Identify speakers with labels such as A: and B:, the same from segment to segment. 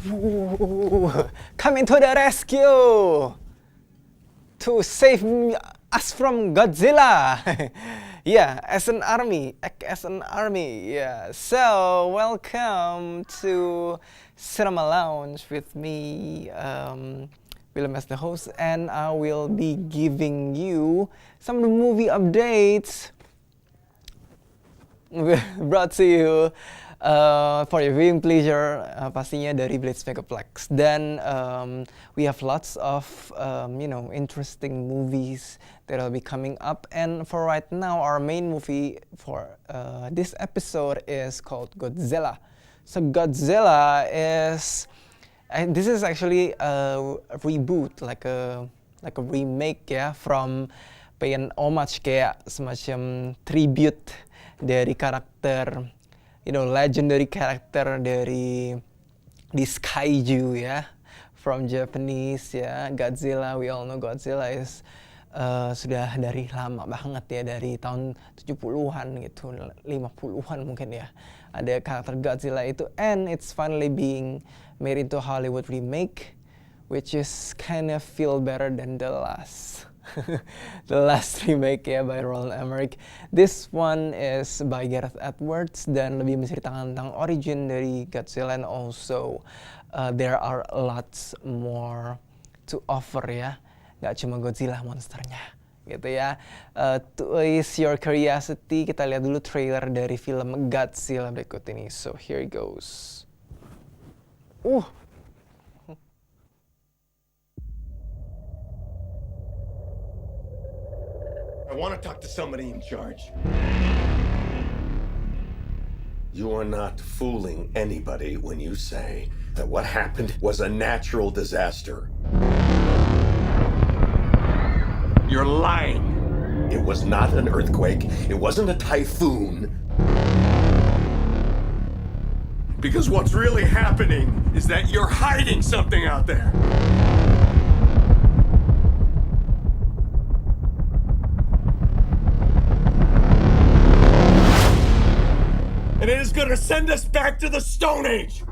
A: Ooh, coming to the rescue to save us from Godzilla. Yeah, as an army, Yeah. So welcome to Cinema Lounge with me, Willem as the host, and I will be giving you some of the movie updates brought to you for your viewing pleasure, pastinya dari Blitz Megaplex. Dan we have lots of interesting movies that will be coming up. And for right now, our main movie for this episode is called Godzilla. So Godzilla is this is actually a reboot, like a remake ya, from pengen homage kayak semacam tribute dari karakter, legendary karakter dari this kaiju ya, from Japanese ya, Godzilla. We all know Godzilla is sudah dari lama banget ya, dari tahun 70-an gitu, 50-an mungkin ya, ada karakter Godzilla itu, and it's finally being made into Hollywood remake, which is kind of feel better than the last remake ya, by Roland Emmerich. This one is by Gareth Edwards dan lebih menceritakan tentang origin dari Godzilla, and also there are lots more to offer ya, nggak cuma Godzilla monsternya gitu ya. To ease your curiosity, kita lihat dulu trailer dari film Godzilla berikut ini. So here it goes.
B: I want to talk to somebody in charge. You are not fooling anybody when you say that what happened was a natural disaster. You're lying. It was not an earthquake. It wasn't a typhoon. Because what's really happening is that you're hiding something out there. And it is going to send us back to the Stone Age.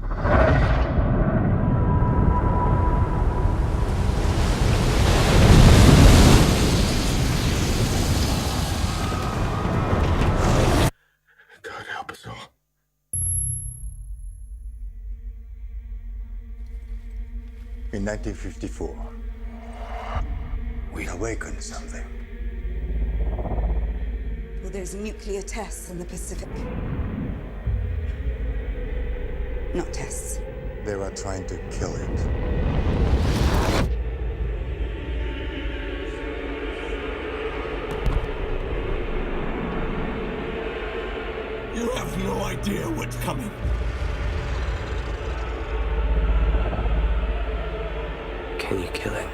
B: God help us all.
C: In 1954, we awakened something.
D: Well, there's nuclear tests in the Pacific. Not tests.
C: They were trying to kill it.
B: You have no idea what's coming.
E: Can you kill it?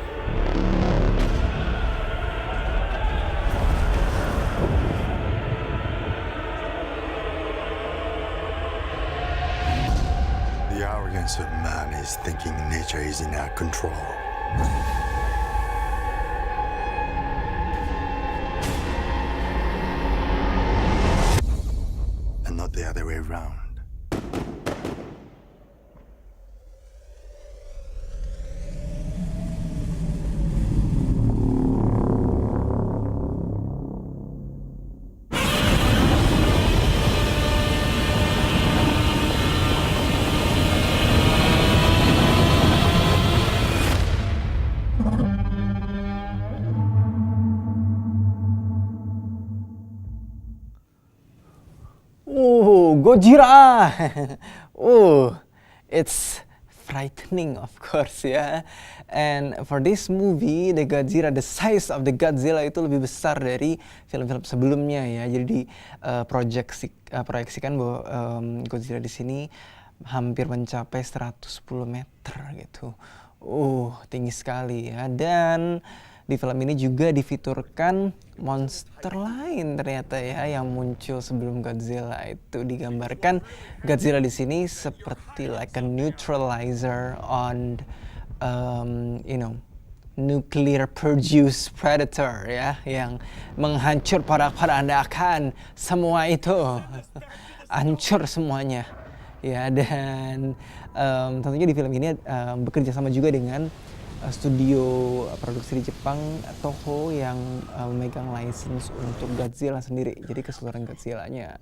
C: The arrogance of man is thinking nature is in our control. And not the other way around.
A: Gojira. It's frightening, of course ya. And for this movie, the Godzilla, the size of the Godzilla itu lebih besar dari film-film sebelumnya ya. Jadi proyeksikan bahwa Godzilla di sini hampir mencapai 110 meter gitu. Tinggi sekali ya. Dan di film ini juga difiturkan monster lain ternyata ya, yang muncul sebelum Godzilla. Itu digambarkan Godzilla di sini seperti like a neutralizer on nuclear produce predator ya, yang menghancur porak-porandakan semua itu. Hancur semuanya ya. Dan tentunya di film ini bekerja sama juga dengan studio produksi di Jepang, Toho, yang memegang license untuk Godzilla sendiri. Jadi keseluruhan Godzilla-nya.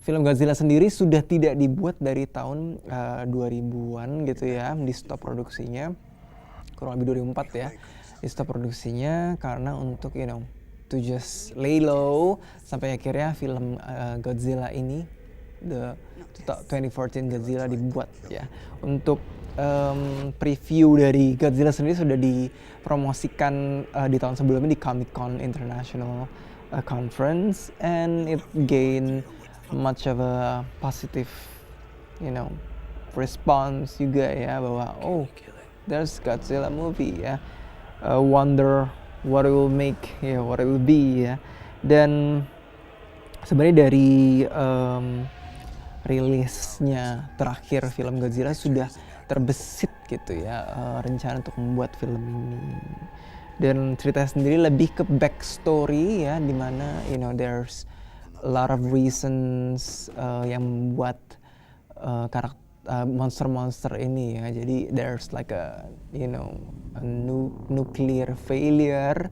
A: Film Godzilla sendiri sudah tidak dibuat dari tahun 2000-an gitu ya, di stop produksinya. Kurang lebih 2004 ya, di stop produksinya karena untuk to just lay low sampai akhirnya film Godzilla ini, the 2014 Godzilla dibuat ya. Untuk preview dari Godzilla sendiri sudah dipromosikan di tahun sebelumnya di Comic Con International Conference, and it gained much of a positive response juga ya, bahwa there's Godzilla movie ya, wonder what it will make ya, what it will be ya. Dan sebenarnya dari rilisnya terakhir film Godzilla sudah terbesit gitu ya rencana untuk membuat film ini. Dan cerita sendiri lebih ke backstory ya, dimana there's a lot of reasons yang membuat karakter monster-monster ini ya. Jadi there's like a nuclear failure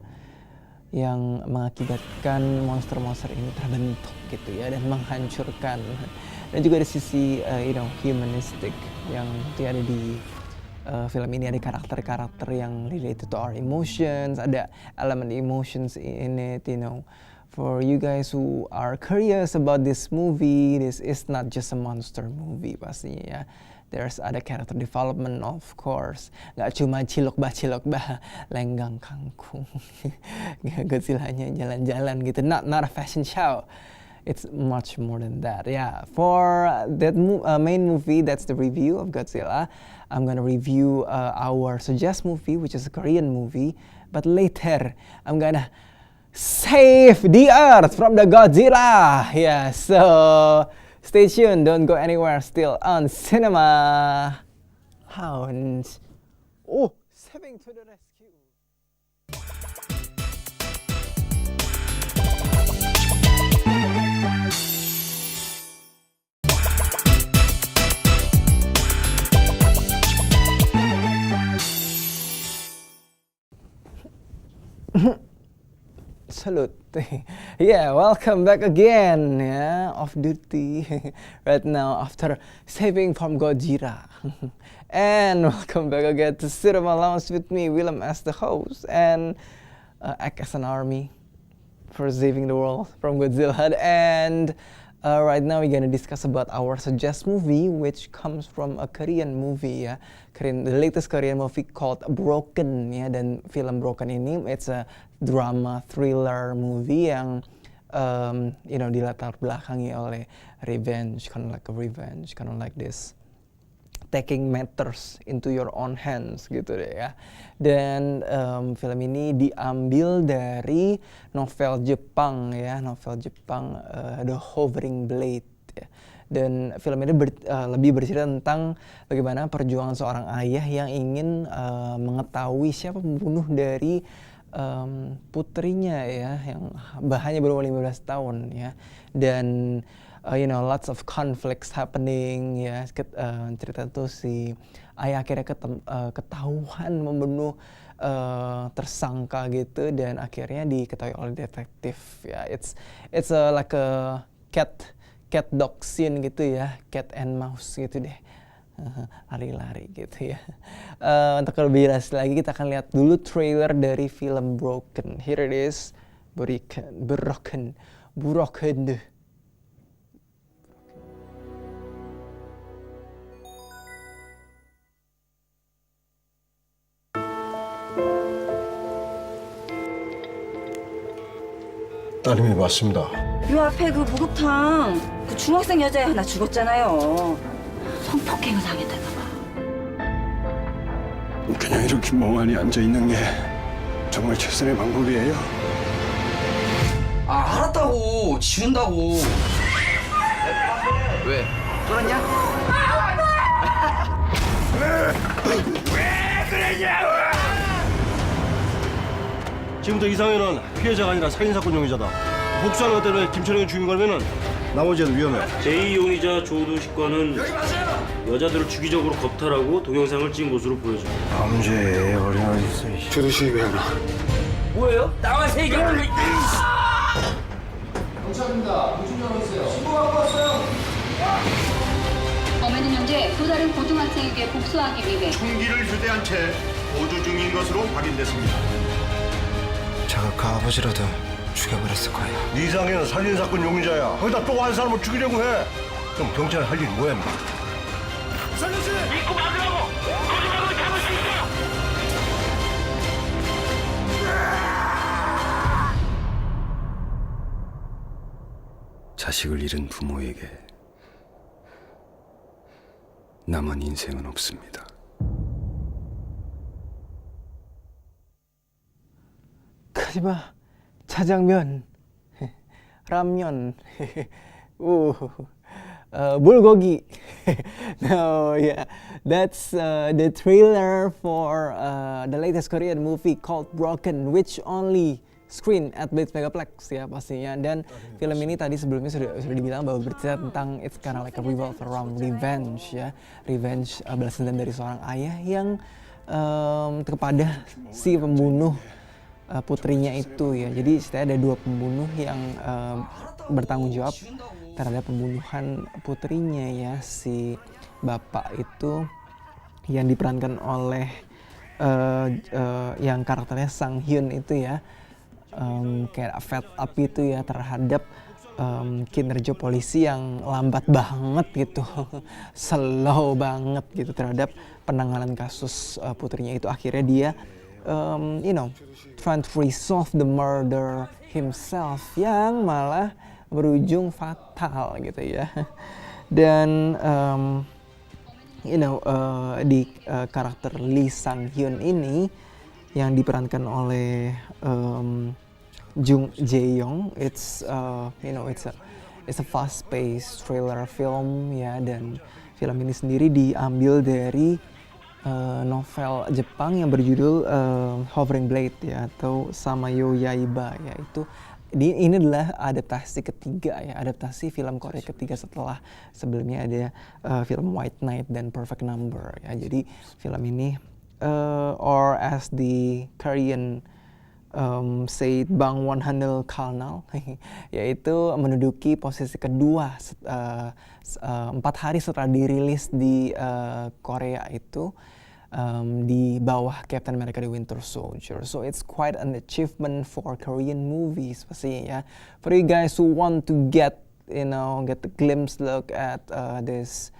A: yang mengakibatkan monster-monster ini terbentuk gitu ya, dan menghancurkan. Dan juga ada sisi humanistic yang ada di film ini. Ada karakter-karakter yang related to our emotions, ada elemen emotions in it. For you guys who are curious about this movie, this is not just a monster movie pastinya ya. There's ada character development, of course. Gak cuma cilok bah lenggang kangkung. Godzilla-nya jalan-jalan gitu. Not a fashion show. It's much more than that. Yeah, for that main movie, that's the review of Godzilla. I'm gonna review our suggest movie, which is a Korean movie. But later, I'm gonna save the earth from the Godzilla. Yeah, so stay tuned. Don't go anywhere. Still on Cinema Hounds. Oh, saving to the rescue. Salute. Yeah, welcome back again, yeah, off duty right now after saving from Godzilla. And welcome back again to Cinema Lounge with me, Willem, as the host, and act as an army for saving the world from Godzilla. And right now we're gonna discuss about our suggest movie, which comes from a Korean movie ya, the latest Korean movie called Broken ya. Dan film Broken ini it's a drama thriller movie yang dilatar belakangi oleh revenge, kind of like this taking matters into your own hands gitu deh ya. Dan film ini diambil dari novel Jepang ya, The Hovering Blade ya. Dan film ini lebih bercerita tentang bagaimana perjuangan seorang ayah yang ingin mengetahui siapa pembunuh dari putrinya ya, yang hanya berumur 15 tahun ya. Dan lots of conflicts happening ya. Cerita itu si ayah akhirnya ketahuan membunuh tersangka gitu, dan akhirnya diketahui oleh detektif ya. It's like a cat dog scene gitu ya, cat and mouse gitu deh. Lari-lari gitu ya. Untuk lebih jelas lagi kita akan lihat dulu trailer dari film Broken. Here it is. Broken.
C: 따님이 맞습니다.
F: 요 앞에 그 목욕탕 그 중학생 여자애 하나 죽었잖아요. 성폭행을 당했다나 봐.
C: 그냥 이렇게 멍하니 앉아있는 게 정말 최선의 방법이에요?
G: 아, 알았다고. 지운다고. 왜? 쫄았냐?
H: 지금부터 이상현은 피해자가 아니라 살인사건 용의자다. 복수하는 것 때문에 김철영이 죽인 거면은
C: 나머지 애들 위험해.
H: 제2용의자 조도식과는 여자들을 주기적으로 겁탈하고 동영상을 찍은 것으로 보여져.
C: 범죄에 어려운 있어. 조도식이 왜 안 와?
G: 뭐예요? 나와서 얘기하는 거.
I: 범인은 현재 또 다른 고등학생에게 복수하기 위해
C: 총기를 휴대한 채 보조 중인 것으로 확인됐습니다.
E: 자가 아버지라도 죽여버렸을 거야.
C: 네 상에는 살인사건 용의자야. 거기다 또 한 사람을 죽이려고 해. 그럼 경찰 할 일이 뭐야, 임마? 살려주세요! 믿고 막으라고! 거짓말로 잡을 수 있어!
E: 자식을 잃은 부모에게 남은 인생은 없습니다.
A: 가지마 자장면 라면 오 bulgogi. No, yeah, that's the trailer for the latest Korean movie called Broken, which only screen at Blitz Megaplex ya pastinya. Dan film ini tadi sebelumnya sudah dibilang bahwa bercerita tentang it's kind of like a revolve around revenge ya, revenge balas dendam dari seorang ayah yang kepada si pembunuh putrinya itu ya. Jadi setidaknya ada dua pembunuh yang bertanggung jawab terhadap pembunuhan putrinya ya. Si bapak itu yang diperankan oleh yang karakternya Sang Hyun itu ya, kayak fed up itu ya terhadap kinerja polisi yang lambat banget gitu, slow banget gitu terhadap penanganan kasus putrinya itu. Akhirnya dia trying to resolve the murder himself yang malah berujung fatal gitu ya. Dan di karakter Lee Sang Hyun ini yang diperankan oleh Jung Jae Young, it's a fast-paced thriller film ya. Dan film ini sendiri diambil dari novel Jepang yang berjudul Hovering Blade ya, atau Samayo Yaiba ya. Ini adalah adaptasi ketiga ya, adaptasi film Korea ketiga setelah sebelumnya ada film White Knight dan Perfect Number ya. Jadi film ini or as the Korean say Bang Won Hanul Kalnal yaitu menduduki posisi kedua 4 hari setelah dirilis di Korea itu, di bawah Captain America the Winter Soldier. So it's quite an achievement for Korean movies pastinya ya. For you guys who want to get the glimpse look at this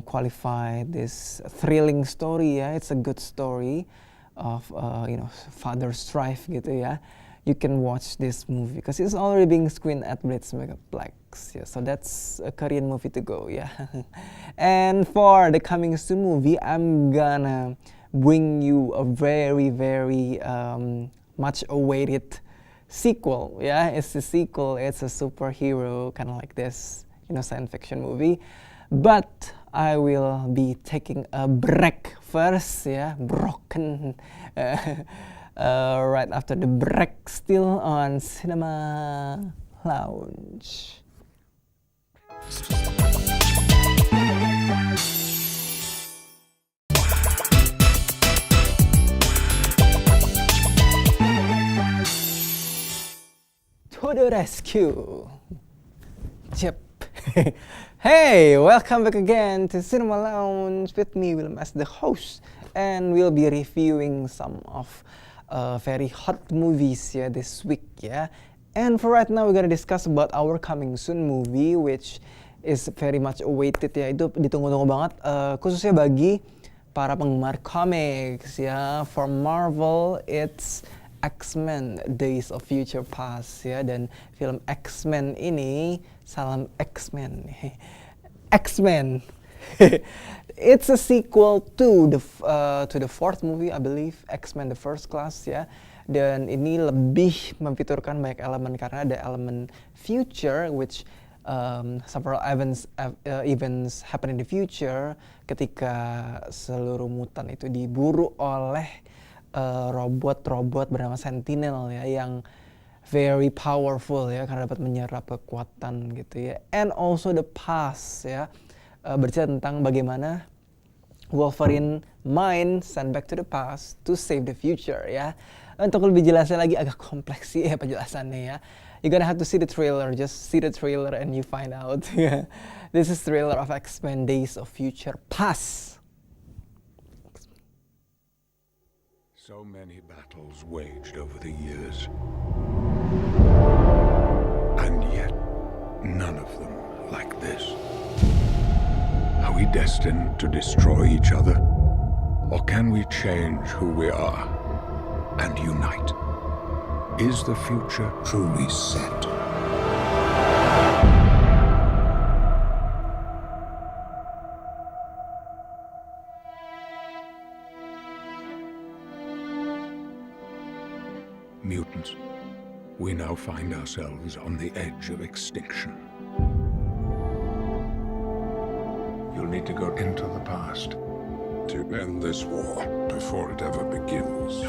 A: qualified, this thrilling story ya. It's a good story of father strife gitu ya. You can watch this movie because it's already being screened at Blitz Megaplex. Yeah, so that's a Korean movie to go, yeah. And for the coming soon movie, I'm gonna bring you a very, very much awaited sequel. Yeah, it's a sequel. It's a superhero kind of like this, science fiction movie. But I will be taking a break first, yeah, Broken. Right after the break, still on Cinema Lounge. To the rescue. Yep. Hey, welcome back again to Cinema Lounge with me, Willem, as the host, and we'll be reviewing some of very hot movies ya this week ya. And for right now we're gonna discuss about our coming soon movie, which is very much awaited ya. Itu ditunggu-tunggu banget, khususnya bagi para penggemar comics ya. For Marvel, it's X-Men Days of Future Past ya. Dan film X-Men ini, salam X-Men, X-Men. It's a sequel to the fourth movie, I believe, X-Men The First Class ya. Dan ini lebih memfiturkan banyak elemen karena ada elemen future, which several events happen in the future ketika seluruh mutan itu diburu oleh robot bernama Sentinel ya, yang very powerful ya, karena dapat menyerap kekuatan gitu ya. And also the past ya, bercerita tentang bagaimana Wolverine mind sent back to the past to save the future ya. Untuk lebih jelasnya lagi agak kompleks sih ya penjelasannya ya. You're gonna have to see the trailer, just see the trailer and you find out. This is trailer of X-Men Days of Future Past.
C: So many battles waged over the years. And yet, none of them like this. Are we destined to destroy each other? Or can we change who we are and unite? Is the future truly set? Mutants, we now find ourselves on the edge of extinction. You'll need to go into the past to end this war before it ever begins.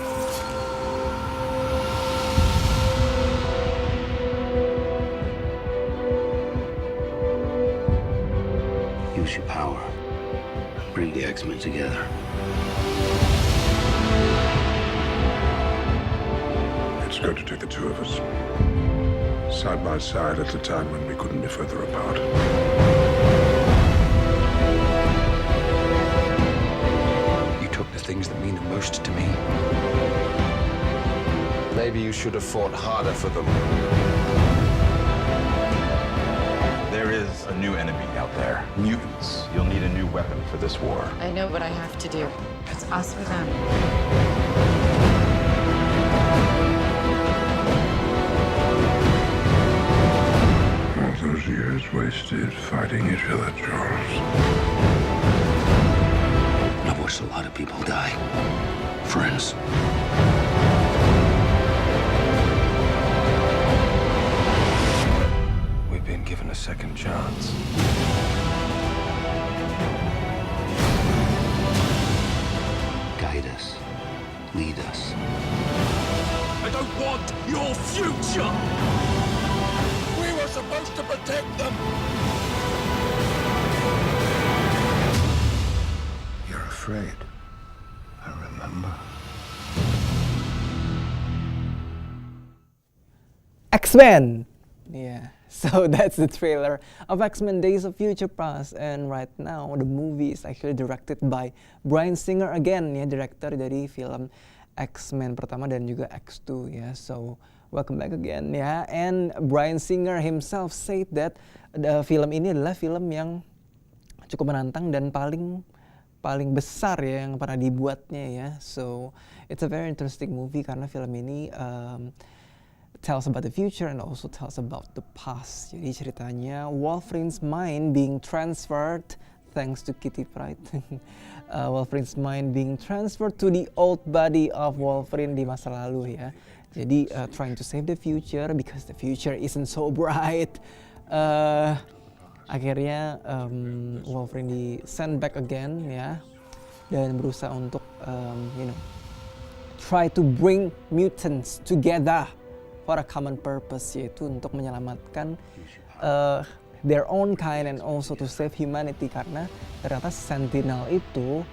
E: Use your power. Bring the X-Men together.
C: It's going to take the two of us, side by side at a time when we couldn't be further apart.
E: You took the things that mean the most to me.
B: Maybe you should have fought harder for them.
J: There is a new enemy out there. Mutants. You'll need a new weapon for this war.
K: I know what I have to do. It's us or them.
C: All those years wasted fighting each other, Charles.
E: I've watched a lot of people die. Friends. We've been given a second chance. Guide us. Lead us.
C: I don't want your future! We were supposed to protect them!
E: You're afraid. I remember.
A: X-Men! Yeah, so that's the trailer of X-Men Days of Future Past. And right now the movie is actually directed by Bryan Singer again ya, director dari film X-Men pertama dan juga X2 ya. So welcome back again ya. And Bryan Singer himself said that film ini adalah film yang cukup menantang dan paling besar ya yang pernah dibuatnya ya. So it's a very interesting movie karena film ini tells about the future and also tells about the past. Jadi ceritanya Wolverine's mind being transferred thanks to Kitty Pryde. Wolverine's mind being transferred to the old body of Wolverine di masa lalu ya. Jadi trying to save the future because the future isn't so bright. Akhirnya Wolverine di send back again ya, dan berusaha untuk try to bring mutants together for a common purpose, yaitu untuk menyelamatkan their own kind and also to save humanity, karena ternyata Sentinel itu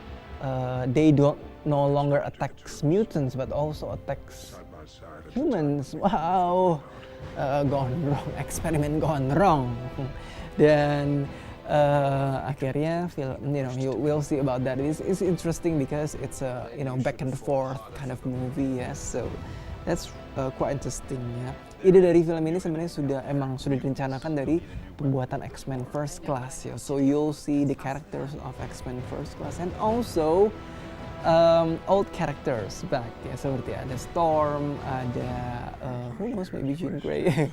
A: they don't no longer attacks mutants but also attacks humans. Wow, gone wrong, eksperimen gone wrong. Dan akhirnya film, you will see about that. It's interesting because it's a back and forth kind of movie ya. So that's quite interesting ya. Ide dari film ini sebenarnya sudah direncanakan dari pembuatan X-Men First Class ya. So you'll see the characters of X-Men First Class and also old characters back ya, seperti ada Storm, ada who knows, maybe Jean Grey,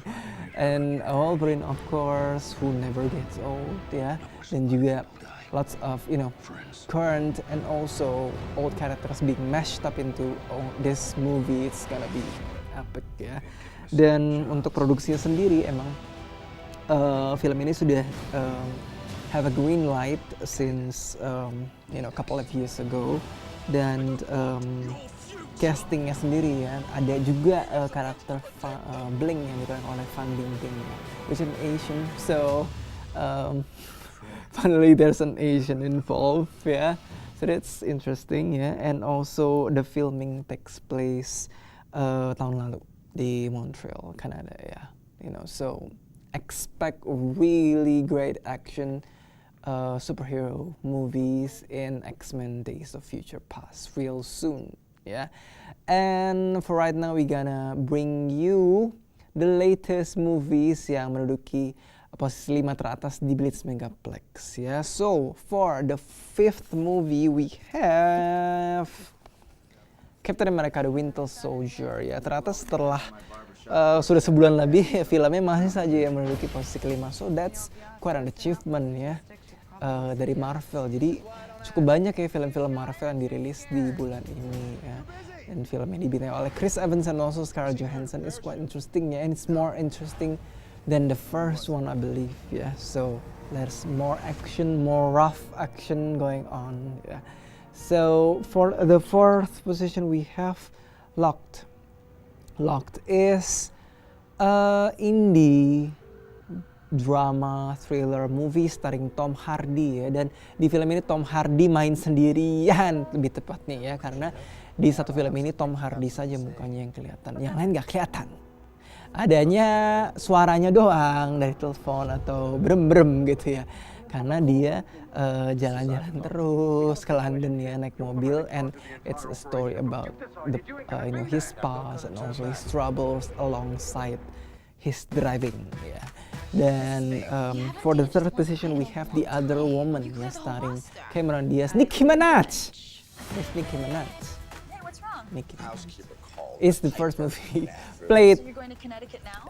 A: and Wolverine of course, who never gets old ya, dan juga lots of current and also old characters being mashed up into this movie. It's gonna be epic ya. Dan untuk produksinya sendiri emang film ini sudah have a green light since a couple of years ago. Dan castingnya sendiri ya. Ada juga karakter Blink yang diperankan oleh Fan Bingbing, which is an Asian. So finally there's an Asian involved, yeah. So that's interesting, yeah. And also the filming takes place tahun lalu di Montreal, Canada, yeah. You know, so expect really great action superhero movies in X-Men Days of Future Past real soon, yeah. And for right now we gonna bring you the latest movies yang menduduki posisi 5 teratas di Blitz Megaplex, ya. So for the 5th movie we have Captain America: The Winter Soldier, ya. Ternyata setelah sudah sebulan lebih filmnya masih saja yang menduduki posisi kelima. So that's quite an achievement, ya. Dari Marvel. Jadi cukup banyak ya film-film Marvel yang dirilis di bulan ini, ya. Dan film yang dibintangi oleh Chris Evans and also Scarlett Johansson is quite interesting, ya. And it's more interesting than the first one, I believe, yeah. So there's more action, more rough action going on, yeah. So for the 4th position we have Locked. Locked is indie drama thriller movie starring Tom Hardy, ya. Dan di film ini Tom Hardy main sendirian lebih tepatnya, ya, karena di satu film ini Tom Hardy saja mukanya yang kelihatan, yang lain nggak kelihatan. Adanya suaranya doang dari telepon atau brem-brem gitu, ya. Karena dia jalan-jalan terus ke London, ya, naik mobil, and it's a story about the his past and also his troubles alongside his driving, ya. Dan for the 3rd position we have The Other Woman, ya, starring Cameron Diaz, Nicki Minaj. It's Nicki Minaj.
K: Hey, what's wrong?
A: Nicki Minaj. It's the first movie played
K: You're going to Connecticut now?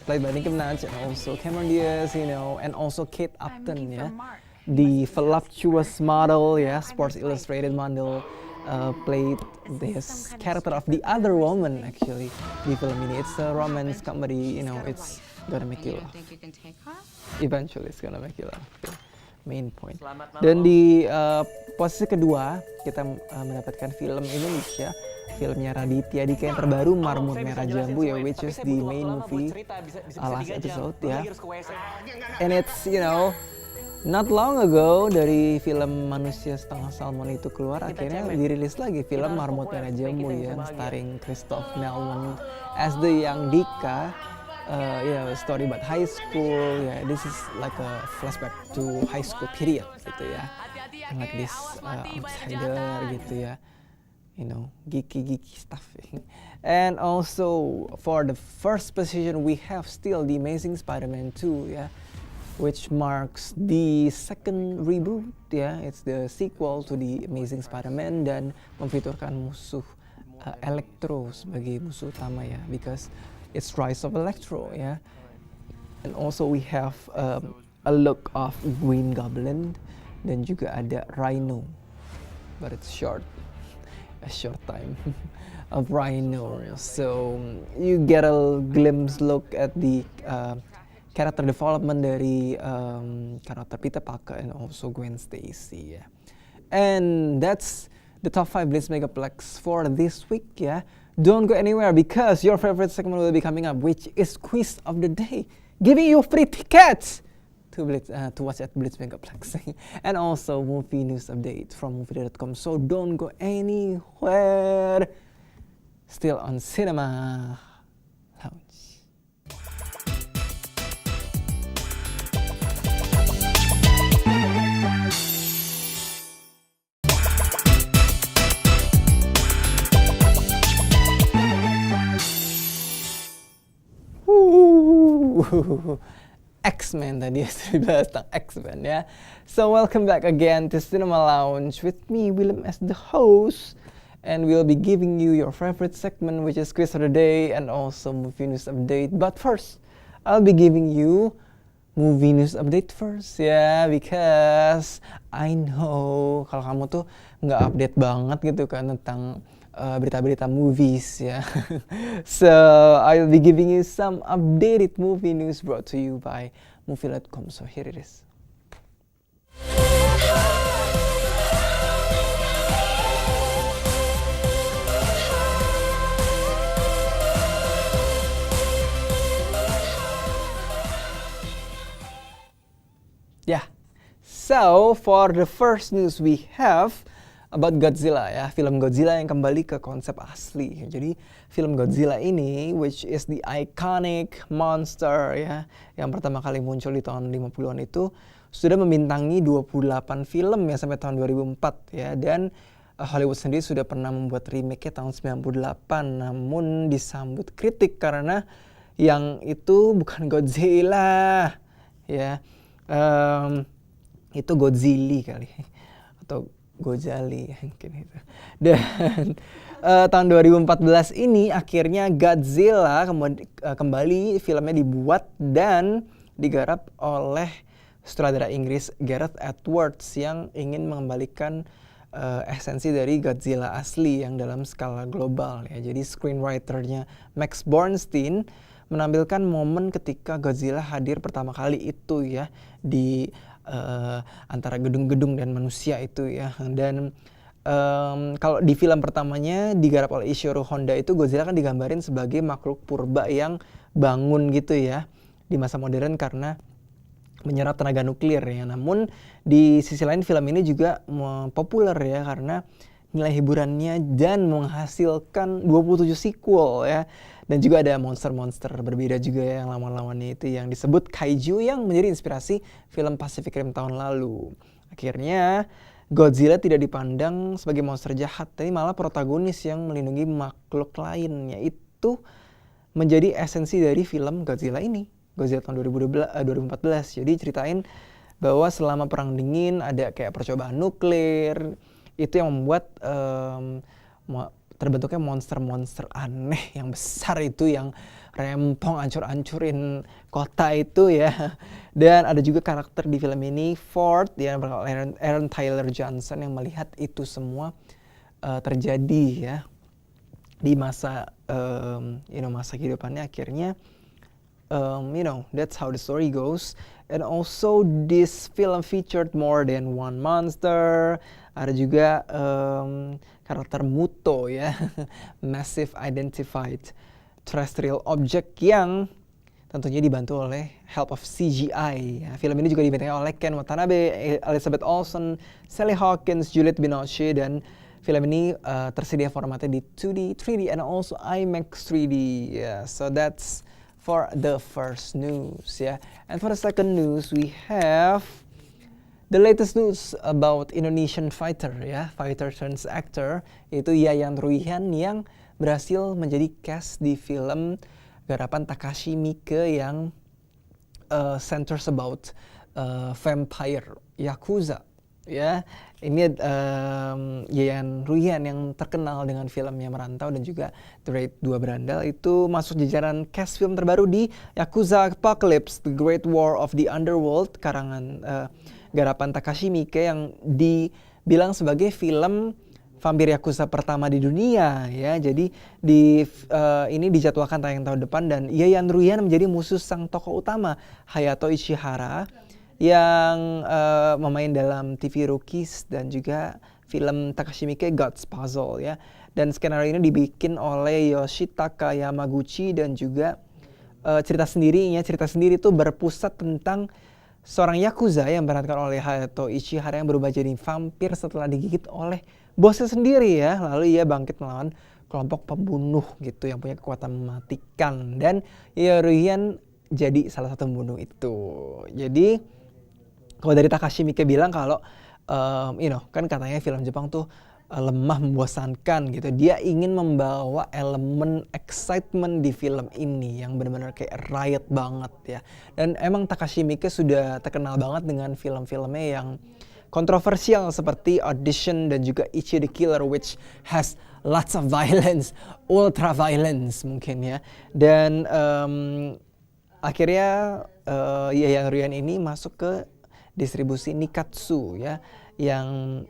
A: played by Nicki Minaj and also Cameron Diaz, you know, and also Kate Upton,
K: looking
A: ya,
K: for Mark.
A: the voluptuous model, ya, Sports Illustrated model, played this character of the other woman actually di film ini. It's a romance comedy, you know, it's gonna make you
K: You
A: laugh.
K: think you can take her?
A: Eventually it's gonna make you laugh. Okay. Main point. Dan di posisi kedua kita mendapatkan film Indonesia, filmnya Raditya Dika yang terbaru, Marmut Merah Jambu, ya, which is the main movie last episode, ya. And it's, you know, not long ago dari film Manusia Setengah Salmon itu keluar, akhirnya dirilis lagi film Marmut Merah Jambu, ya, starring Christoph Melman as the young Dika. You know, a story about high school, yeah. This is like a flashback to high school period, gitu, ya. And like this outsider, gitu, ya. You know, geeky stuff. And also for the 1st position we have still The Amazing Spider-Man 2, ya, which marks the 2nd reboot, ya. It's the sequel to The Amazing Spider-Man dan memfiturkan musuh Electro sebagai musuh utama, ya, because it's Rise of Electro, ya. And also we have a look of Green Goblin dan juga ada Rhino, but it's short, a short time of Rhino. So you get a glimpse look at the character development dari karakter Peter Parker and also Gwen Stacy, ya. And that's the top 5 Blitz Megaplex for this week, ya. Don't go anywhere because your favorite segment will be coming up, which is Quiz of the Day, giving you free tickets to watch at Blitz Megaplex, and also movie news update from movie.com. So don't go anywhere. Still on Cinema Lounge. X-Men tadi sudah dibahas tentang X-Men, ya. So welcome back again to Cinema Lounge with me, Willem, as the host, and we'll be giving you your favorite segment, which is Quiz of the Day and also movie news update. But first, I'll be giving you movie news update first, ya, because I know kalau kamu tuh nggak update banget gitu kan tentang berita-berita movies, ya. So I'll be giving you some updated movie news brought to you by movie.com. So here it is. So for the first news we have about Godzilla ya, film Godzilla yang kembali ke konsep asli. Jadi film Godzilla ini, which is the iconic monster ya, yang pertama kali muncul di tahun 50-an itu, sudah membintangi 28 film ya sampai tahun 2004 ya. Dan Hollywood sendiri sudah pernah membuat remake-nya tahun 98, namun disambut kritik karena yang itu bukan Godzilla ya, itu Godzilla kali atau Gojali mungkin itu. Dan tahun 2014 ini akhirnya Godzilla kembali filmnya dibuat dan digarap oleh sutradara Inggris Gareth Edwards yang ingin mengembalikan esensi dari Godzilla asli yang dalam skala global ya. Jadi screenwriter-nya Max Bornstein menampilkan momen ketika Godzilla hadir pertama kali itu ya di antara gedung-gedung dan manusia itu ya. Dan kalau di film pertamanya digarap oleh Ishiro Honda itu Godzilla kan digambarin sebagai makhluk purba yang bangun gitu ya di masa modern karena menyerap tenaga nuklir ya. Namun di sisi lain film ini juga populer ya karena nilai hiburannya dan menghasilkan 27 sequel ya. Dan juga ada monster-monster berbeda juga ya, yang lawan-lawannya itu yang disebut kaiju yang menjadi inspirasi film Pacific Rim tahun lalu. Akhirnya Godzilla tidak dipandang sebagai monster jahat, tapi malah protagonis yang melindungi makhluk lain, yaitu menjadi esensi dari film Godzilla ini. Godzilla tahun 2014. Jadi ceritain bahwa selama Perang Dingin ada kayak percobaan nuklir, itu yang membuat terbentuknya monster-monster aneh yang besar itu yang rempong ancur-ancurin kota itu ya. Dan ada juga karakter di film ini Ford yang bernama Aaron Taylor Johnson yang melihat itu semua terjadi ya di masa masa kehidupannya. Akhirnya that's how the story goes. And also this film featured more than one monster. Ada juga karakter Muto ya, Massive Identified Terrestrial Object yang tentunya dibantu oleh help of CGI. Ya, film ini juga dibintangi oleh Ken Watanabe, Elizabeth Olsen, Sally Hawkins, Juliette Binoche, dan film ini tersedia formatnya di 2D, 3D, and also IMAX 3D. Yeah, so that's for the first news ya. And for the second news we have the latest news about Indonesian fighter ya, fighter turns actor, yaitu Yayan Ruhian yang berhasil menjadi cast di film garapan Takashi Miike yang centers about vampire yakuza ya. Ini Yayan Ruhian yang terkenal dengan filmnya Merantau dan juga The Raid 2 Berandal itu masuk jajaran cast film terbaru di Yakuza Apocalypse The Great War of the Underworld karangan garapan Takashi Miike yang dibilang sebagai film vampir Yakuza pertama di dunia ya. Jadi ini dijadwalkan tayang tahun depan dan Yayan Ruhian menjadi musuh sang tokoh utama Hayato Ishihara yang memain dalam TV Rookies dan juga film Takashi Miike God's Puzzle ya. Dan skenario ini dibikin oleh Yoshitaka Yamaguchi dan juga cerita sendiri itu berpusat tentang seorang Yakuza yang diperankan oleh Hayato Ishihara yang berubah jadi vampir setelah digigit oleh bosnya sendiri ya. Lalu ia bangkit melawan kelompok pembunuh gitu yang punya kekuatan mematikan. Dan Ruhian jadi salah satu pembunuh itu. Jadi kalau dari Takashi Miike bilang kalau kan katanya film Jepang tuh lemah, membosankan gitu. Dia ingin membawa elemen excitement di film ini yang benar-benar kayak riot banget ya. Dan emang Takashi Miike sudah terkenal banget dengan film-filmnya yang kontroversial seperti Audition dan juga Ichi the Killer, which has lots of violence, ultra violence mungkin ya. Dan akhirnya Yayan Ruhian ini masuk ke distribusi Nikatsu ya, yang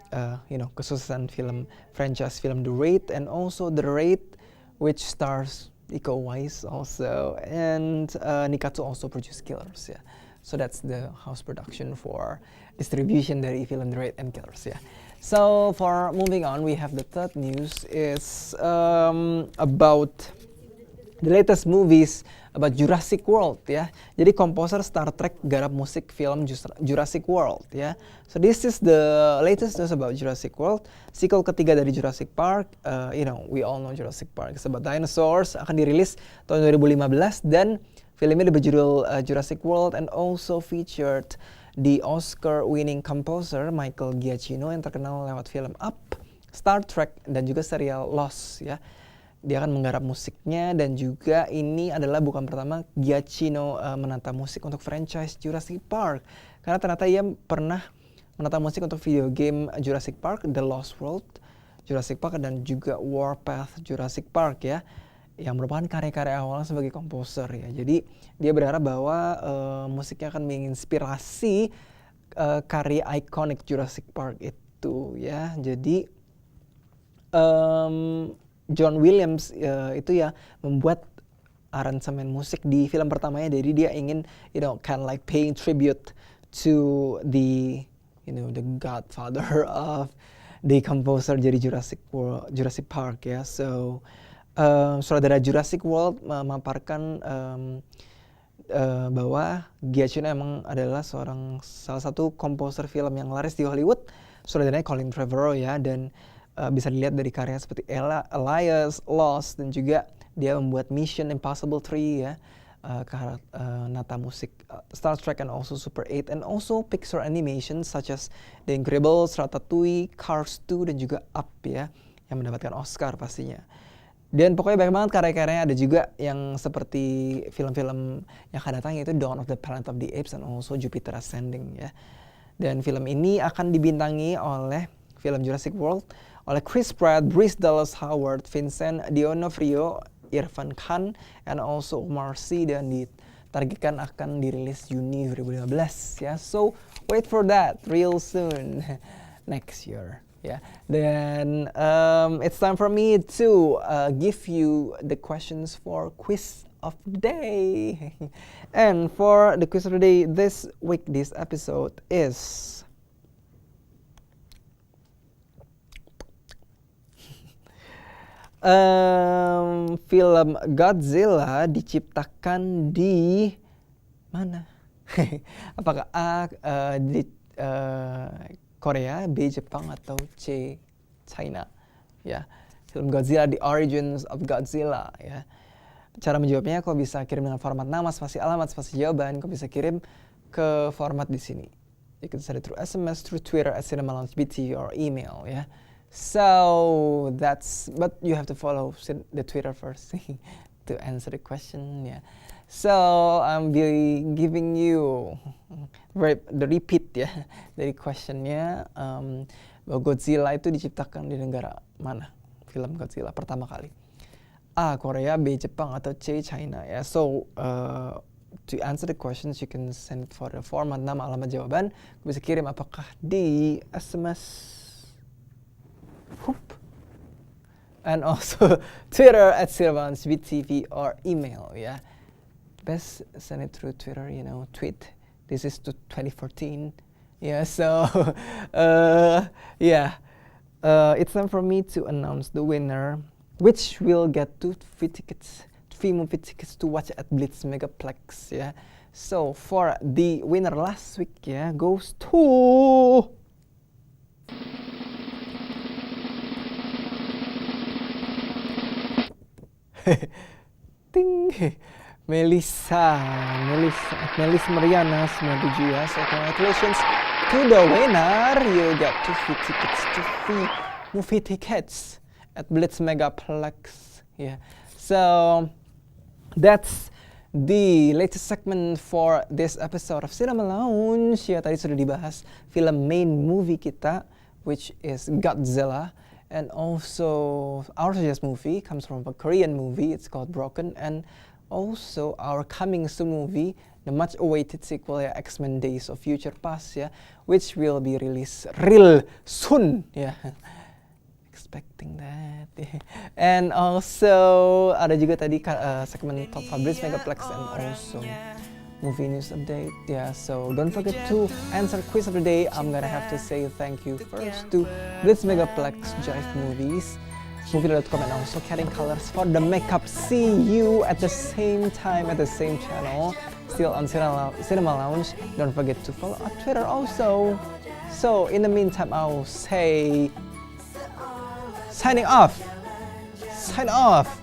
A: kesuksesan film franchise film The Raid and also The Raid which stars Iko Uwais also, and Nikatsu also produce Killers ya. So that's the house production for distribution dari film The Raid and Killers ya. So for moving on, we have the third news is about the latest movies about Jurassic World ya. Jadi komposer Star Trek garap musik film Jurassic World ya. So this is the latest news about Jurassic World. Sequel ketiga dari Jurassic Park, we all know Jurassic Park. It's about dinosaurs, akan dirilis tahun 2015 dan filmnya berjudul Jurassic World and also featured the Oscar-winning composer Michael Giacchino yang terkenal lewat film Up, Star Trek, dan juga serial Lost ya. Dia akan menggarap musiknya dan juga ini adalah bukan pertama Giacchino menata musik untuk franchise Jurassic Park. Karena ternyata ia pernah menata musik untuk video game Jurassic Park, The Lost World, Jurassic Park, dan juga Warpath Jurassic Park ya. Yang merupakan karya-karya awalnya sebagai komposer ya. Jadi dia berharap bahwa musiknya akan menginspirasi karya ikonik Jurassic Park itu ya. Jadi John Williams itu ya membuat aransemen musik di film pertamanya. Jadi dia ingin kind of like paying tribute to the the godfather of the composer dari Jurassic Park ya. So saudara Jurassic World memaparkan bahwa Giacchino emang adalah salah satu komposer film yang laris di Hollywood. Saudaranya Colin Trevorrow ya, dan bisa dilihat dari karya seperti Elias, Lost, dan juga dia membuat Mission Impossible 3 ya, nata musik Star Trek and also Super 8 and also Pixar animation such as The Incredibles, Ratatouille, Cars 2 dan juga Up ya, yang mendapatkan Oscar pastinya. Dan pokoknya banyak banget karya-karyanya. Ada juga yang seperti film-film yang akan datang, yaitu Dawn of the Planet of the Apes and also Jupiter Ascending ya. Dan film ini akan dibintangi oleh film Jurassic World oleh Chris Pratt, Bryce Dallas Howard, Vincent D'Onofrio, Irfan Khan, and also Omar Sy, dan ditargetkan akan dirilis Juni 2015 ya. So wait for that real soon next year. Yeah, then it's time for me to give you the questions for quiz of the day. And for the quiz of the day this week, this episode is film Godzilla diciptakan di mana? Apakah A di Korea, B Jepang, atau C China ya. Film Godzilla, The Origins of Godzilla ya. Cara menjawabnya kau bisa kirim dengan format nama spasi alamat spasi jawaban. Kau bisa kirim ke format di sini. You can send it through SMS, through Twitter @cinemaloungebt or email ya. So but you have to follow the Twitter first to answer the question ya. So I'm giving you the repeat ya dari questionnya, bahwa Godzilla itu diciptakan di negara mana? Film Godzilla pertama kali. A. Korea, B. Jepang, atau C. China ya. So to answer the questions you can send it for the format nama alamat jawaban. Bisa kirim apakah di SMS, and also Twitter @cinemaloungebt or email ya. Best send it through Twitter, tweet. This is to 2014. Yeah, so it's time for me to announce the winner, which will get 2 movie tickets to watch at Blitz Megaplex. Yeah. So for the winner last week, goes to ting. Melis Mariana 97 ya. So congratulations to the winner. You got 2 free movie tickets at Blitz Megaplex. Yeah. So that's the latest segment for this episode of Cinema Lounge. Ya, tadi sudah dibahas film main movie kita, which is Godzilla. And also our suggest movie comes from a Korean movie. It's called Broken. And also our coming soon movie, the much awaited sequel ya, X-Men Days of Future Past ya, which will be released real soon ya. Expecting that. And also ada juga tadi segmen Top Fabrics Megaplex and also movie news update. Yeah, so don't forget to answer quiz of the day. I'm gonna have to say thank you first to Blitz Megaplex Jive Movies, Movie.com and also Caring Colors for the makeup. See you at the same time at the same channel, still on Cinema Lounge. Don't forget to follow our Twitter also. So in the meantime, I'll say signing off. Sign off.